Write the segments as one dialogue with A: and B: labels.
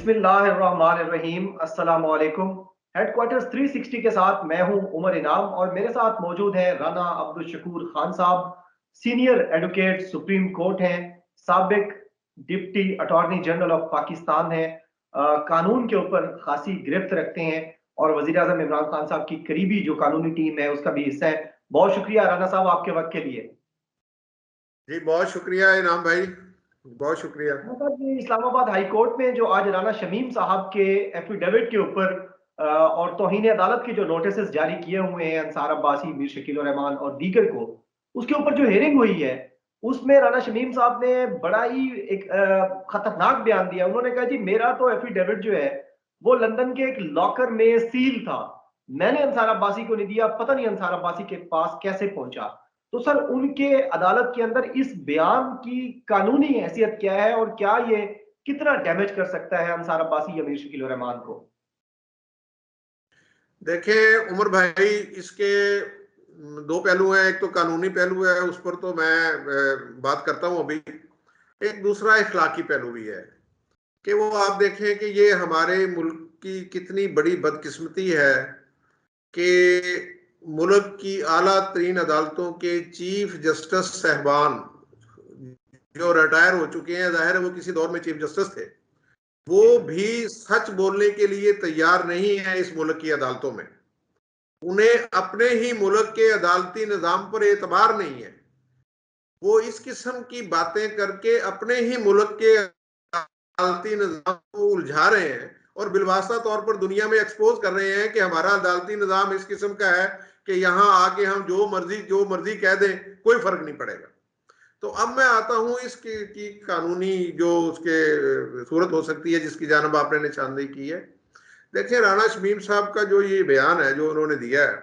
A: बिस्मिल्लाहिर्रहमानिर्रहीम। अस्सलाम वालेकुम। हेडक्वार्टर्स 360 के साथ मैं हूं उमर इनाम और मेरे साथ मौजूद है राना अब्दुल शकूर खान साहब, सीनियर एडवोकेट सुप्रीम कोर्ट हैं, साबिक deputy attorney general of Pakistan हैं, कानून के ऊपर खासी गिरफ्त रखते हैं और वजीर आजम इमरान खान साहब की करीबी जो कानूनी टीम है उसका भी हिस्सा है। बहुत शुक्रिया राना साहब आपके वक्त के लिए।
B: जी बहुत शुक्रिया इनाम भाई, बहुत शुक्रिया।
A: इस्लामाबाद हाई कोर्ट में जो आज राना शमीम साहब के एफिडेविट के ऊपर और तौहीन अदालत के जो नोटिस जारी किए हुए हैं अंसार अब्बासी, मीर शकील रहमान और दीगर को, उसके ऊपर जो हेयरिंग हुई है उसमें राना शमीम साहब ने बड़ा ही एक खतरनाक बयान दिया। उन्होंने कहा जी मेरा तो एफिडेविट जो है वो लंदन के एक लॉकर में सील था, मैंने अंसार अब्बासी को नहीं दिया, पता नहीं अंसार अब्बासी के पास कैसे पहुंचा। तो सर उनके अदालत के अंदर इस बयान की कानूनी हैसियत क्या है और क्या ये कितना डैमेज कर सकता है अंसार अब्बासी या मीर शकील रहमान को?
B: देखिए उमर भाई, इसके दो पहलू हैं। एक तो कानूनी पहलू है, उस पर तो मैं बात करता हूं अभी। एक दूसरा इखलाकी पहलू भी है कि वो आप देखें कि ये हमारे मुल्क की कितनी बड़ी बदकिस्मती है कि मुल्क की आला तरीन अदालतों के चीफ जस्टिस साहबान जो रिटायर हो चुके हैं, जाहिर है वो किसी दौर में चीफ जस्टिस थे, वो भी सच बोलने के लिए तैयार नहीं है इस मुल्क की अदालतों में। उन्हें अपने ही मुल्क के अदालती निजाम पर एतबार नहीं है। वो इस किस्म की बातें करके अपने ही मुल्क के अदालती निजाम को उलझा रहे हैं और बिलवास्ता तौर पर दुनिया में एक्सपोज कर रहे हैं कि हमारा अदालती निजाम इस किस्म का है कि यहां आके हम जो मर्जी कह दें, कोई फर्क नहीं पड़ेगा। तो अब मैं आता हूं इसकी की कानूनी जो उसके सूरत हो सकती है जिसकी जानब आपने निशानदेही की है। देखिए राणा शमीम साहब का जो ये बयान है जो उन्होंने दिया है,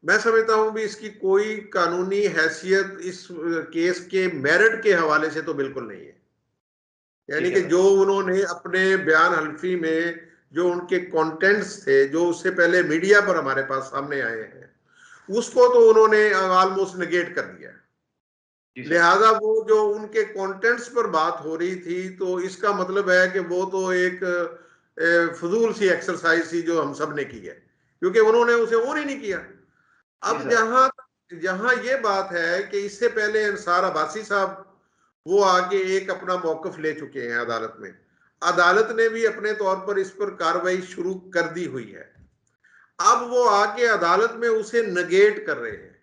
B: मैं समझता हूं भी इसकी कोई कानूनी हैसियत इस केस के मेरिट के हवाले से तो बिल्कुल नहीं है। यानी कि जो उन्होंने अपने बयान हल्फी में जो उनके कंटेंट्स थे जो उससे पहले मीडिया पर हमारे पास सामने आए हैं, उसको तो उन्होंने ऑलमोस्ट नेगेट कर दिया। लिहाजा वो जो उनके कंटेंट्स पर बात हो रही थी, तो इसका मतलब है कि वो तो एक फजूल सी एक्सरसाइज थी जो हम सब ने की है, क्योंकि उन्होंने उसे ऑन ही नहीं किया। अब जहां जहां ये बात है कि इससे पहले अंसार अब्बासी साहब वो आके एक अपना मौकफ ले चुके हैं अदालत में, अदालत ने भी अपने तौर पर इस पर कार्रवाई शुरू कर दी हुई है। अब वो आके अदालत में उसे नेगेट कर रहे हैं,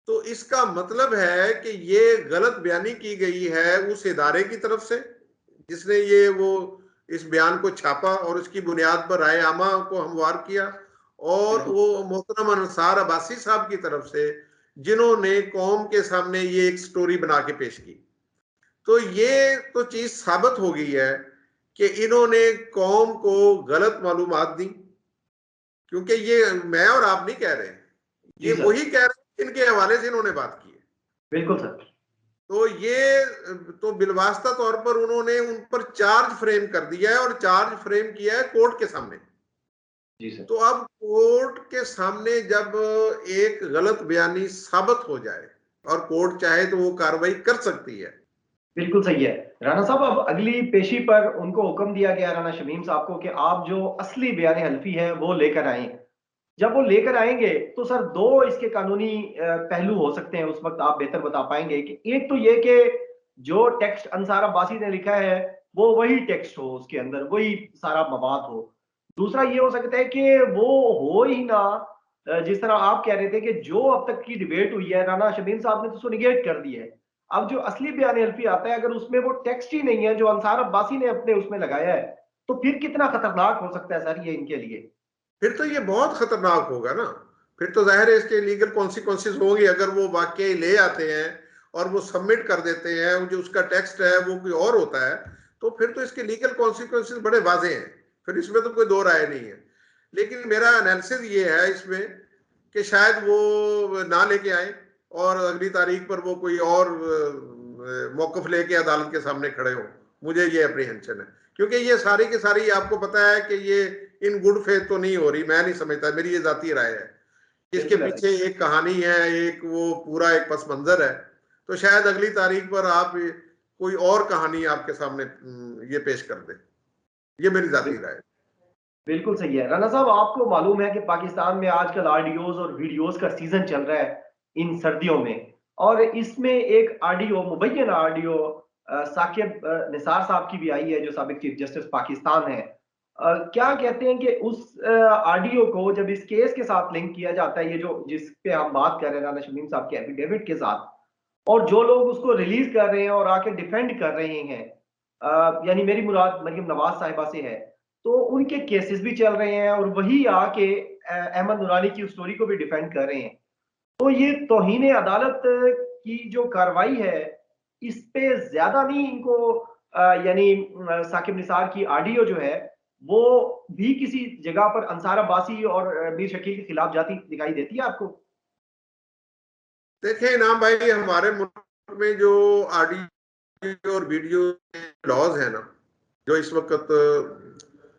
B: तो इसका मतलब है कि ये गलत बयानी की गई है उस इदारे की तरफ से जिसने ये वो इस बयान को छापा और उसकी बुनियाद पर राय आमा को हमवार किया, और वो मोहतरम अंसार अब्बासी साहब की तरफ से जिन्होंने कौम के सामने ये एक स्टोरी बना के पेश की। तो ये तो चीज साबित हो गई है कि इन्होंने कौम को गलत मालूमात दी, क्योंकि ये मैं और आप नहीं कह रहे, ये वही कह रहे हैं इनके हवाले से इन्होंने बात की है।
A: बिल्कुल सर।
B: तो ये तो बिलवास्ता तौर पर उन्होंने उन पर चार्ज फ्रेम कर दिया है, और चार्ज फ्रेम किया है कोर्ट के सामने।
A: जी सर।
B: तो अब कोर्ट के सामने जब एक गलत बयानी साबित हो जाए और कोर्ट चाहे तो वो कार्रवाई कर सकती है।
A: बिल्कुल सही है राणा साहब। अब अगली पेशी पर उनको हुक्म दिया गया राना शमीम साहब को कि आप जो असली बयान हल्फी है वो लेकर आए। जब वो लेकर आएंगे तो सर दो इसके कानूनी पहलू हो सकते हैं, उस वक्त आप बेहतर बता पाएंगे कि एक तो ये कि जो टेक्स्ट अंसार अब्बासी ने लिखा है वो वही टेक्स्ट हो, उसके अंदर वही सारा मवाद हो। दूसरा ये हो सकता है कि वो हो ही ना, जिस तरह आप कह रहे थे कि जो अब तक की डिबेट हुई है राना शमीम साहब ने तो उसको निगेट कर दिया है। अब जो असली बयान हल्फी आता है अगर उसमें वो टेक्स्ट ही नहीं है जो अंसार अब्बासी ने अपने उसमें लगाया है, तो फिर कितना खतरनाक हो सकता है सर ये इनके लिए?
B: फिर तो ये बहुत खतरनाक होगा ना। फिर तो जाहिर है इसके लीगल कॉन्सिक्वेंसेस होंगे अगर वो वाकई ले आते हैं और वो सबमिट कर देते हैं, जो उसका टेक्स्ट है वो कोई और होता है, तो फिर तो इसके लीगल कॉन्सिक्वेंसेस बड़े वाजे हैं। फिर इसमें तो कोई दो राय नहीं है। लेकिन मेरा एनालिसिस ये है इसमें कि शायद वो ना लेके आए और अगली तारीख पर वो कोई और मौकफ लेके अदालत के सामने खड़े हो। मुझे ये अप्रीहेंशन है, क्योंकि ये सारी की सारी आपको पता है कि ये इन गुड फेथ तो नहीं हो रही। मैं नहीं समझता, मेरी ये जाती राय है। इसके पीछे एक कहानी है, एक वो पूरा एक पस मंजर है। तो शायद अगली तारीख पर आप कोई और कहानी आपके सामने ये पेश कर दे। ये मेरी जाती राय है।
A: बिल्कुल सही है। राना साहब, आपको मालूम है कि पाकिस्तान में आजकल ऑडियोज़ और वीडियोज़ का सीज़न चल रहा है इन सर्दियों में, और इसमें एक ऑडियो, मुबैयन ऑडियो साकिब निसार साहब की भी आई है, जो साबिक चीफ जस्टिस पाकिस्तान हैं। क्या कहते हैं कि उस ऑडियो को जब इस केस के साथ लिंक किया जाता है, ये जो जिस पे हम बात कर रहे हैं राना शमीम साहब के एफिडेविट के साथ, और जो लोग उसको रिलीज़ कर रहे हैं और आके डिफेंड कर रहे हैं, यानी मेरी मुराद मरियम नवाज साहिबा से है, तो उनके केसेस भी चल रहे हैं और वही आके अहमद नूरानी की स्टोरी को भी डिफेंड कर रहे हैं। तो ये तौहीन अदालत की जो कार्रवाई है, इस पे ज्यादा नहीं इनको यानी साकिब निसार की ऑडियो जो है वो भी किसी जगह पर अंसार अब्बासी और मीर शकील के खिलाफ जाती दिखाई देती है आपको?
B: देखिए इनाम भाई, हमारे मुल्क में जो ऑडियो और वीडियो लॉज है ना, जो इस वक्त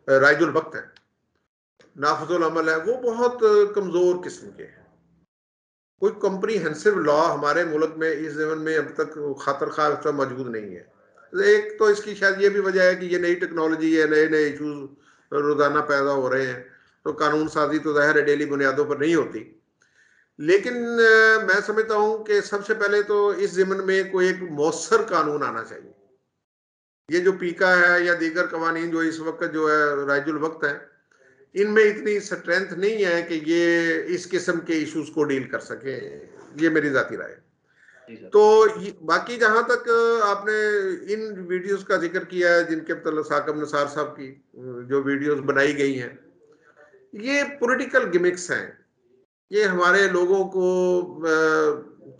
B: राइजुल वक्त है, नाफजुल अमल है, वो बहुत कमजोर किस्म के हैं। कोई कॉम्प्रीहेंसिव लॉ हमारे मुल्क में इस ज़माने में अब तक खातर खा मौजूद नहीं है। एक तो इसकी शायद ये भी वजह है कि ये नई टेक्नोलॉजी है, नए नए इशूज रोजाना पैदा हो रहे हैं, तो कानून साजी तो जाहिर है डेली बुनियादों पर नहीं होती। लेकिन मैं समझता हूं कि सबसे पहले तो इस ज़िमन में कोई एक मौसर कानून आना चाहिए। ये जो पीका है या दीगर कवानीन जो इस वक्त जो है राइजुल वक्त है, इनमें इतनी स्ट्रेंथ नहीं है कि ये इस किस्म के इश्यूज को डील कर सके। ये मेरी जाती राय है। तो बाकी जहां तक आपने इन वीडियोस का जिक्र किया है, जिनके मतलब साकिब निसार साहब की जो वीडियोस बनाई गई हैं, ये पॉलिटिकल गिमिक्स हैं। ये हमारे लोगों को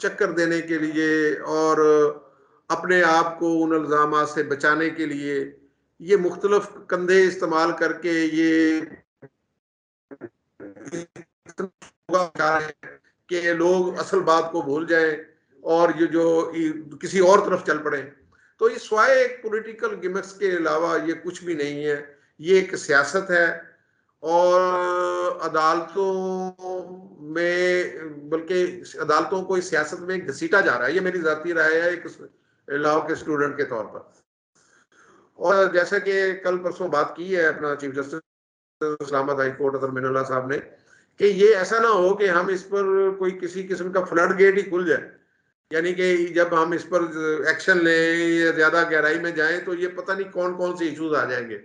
B: चक्कर देने के लिए और अपने आप को उन इल्जामात से बचाने के लिए ये मुख्तलिफ कंधे इस्तेमाल करके ये कि लोग असल बात को भूल जाएं और ये जो किसी और तरफ चल पड़े। तो ये स्वाय एक पॉलिटिकल गिमिक्स के अलावा ये कुछ भी नहीं है। ये एक सियासत है और अदालतों में, बल्कि अदालतों को इस सियासत में घसीटा जा रहा है। ये मेरी जाती राय है एक लॉ के स्टूडेंट के तौर पर। और जैसा कि कल परसों बात की है अपना chief justice Islamabad high court Athar Minallah साहब ने, कि ये ऐसा ना हो कि हम इस पर कोई किसी किस्म का फ्लड गेट ही खुल जाए, यानी कि जब हम इस पर एक्शन लें या ज्यादा गहराई में जाएं तो ये पता नहीं कौन कौन से इश्यूज आ जाएंगे।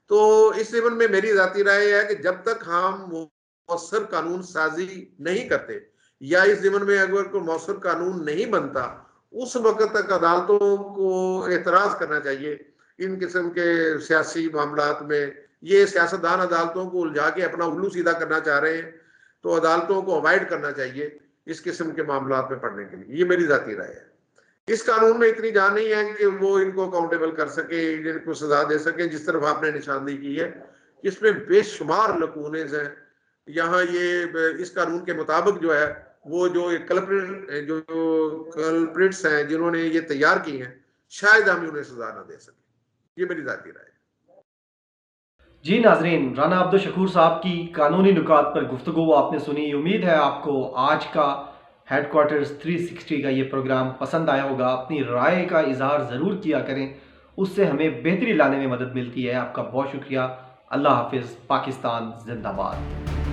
B: तो इस जीवन में मेरी जाती राय है कि जब तक हम मौसर कानून साजी नहीं करते या इस जीवन में अगर कोई मौसर कानून नहीं बनता, उस वक्त तक अदालतों को एतराज करना चाहिए इन किस्म के सियासी मामलात में। ये सियासतदान अदालतों को उलझा के अपना उल्लू सीधा करना चाह रहे हैं, तो अदालतों को अवॉइड करना चाहिए इस किस्म के मामलात में पढ़ने के लिए। ये मेरी जाती राय है। इस कानून में इतनी जान नहीं है कि वो इनको अकाउंटेबल कर सके, इनको सजा दे सके, जिस तरफ आपने निशानदेही की है। इसमें बेशुमार लकूने हैं। यहाँ ये इस कानून के मुताबिक जो है वो जो कल्प्रिट्स हैं जिन्होंने ये तैयार की हैं, शायद हम उन्हें सजा ना दे सके। ये मेरी जाती राय है।
A: जी नाजरीन, राना अब्दुल शकूर साहब की कानूनी नुकात पर गुफ्तगू आपने सुनी। उम्मीद है आपको आज का हेडक्वार्टर्स 360 का ये प्रोग्राम पसंद आया होगा। अपनी राय का इजहार ज़रूर किया करें, उससे हमें बेहतरी लाने में मदद मिलती है। आपका बहुत शुक्रिया। अल्लाह हाफिज़। पाकिस्तान जिंदाबाद।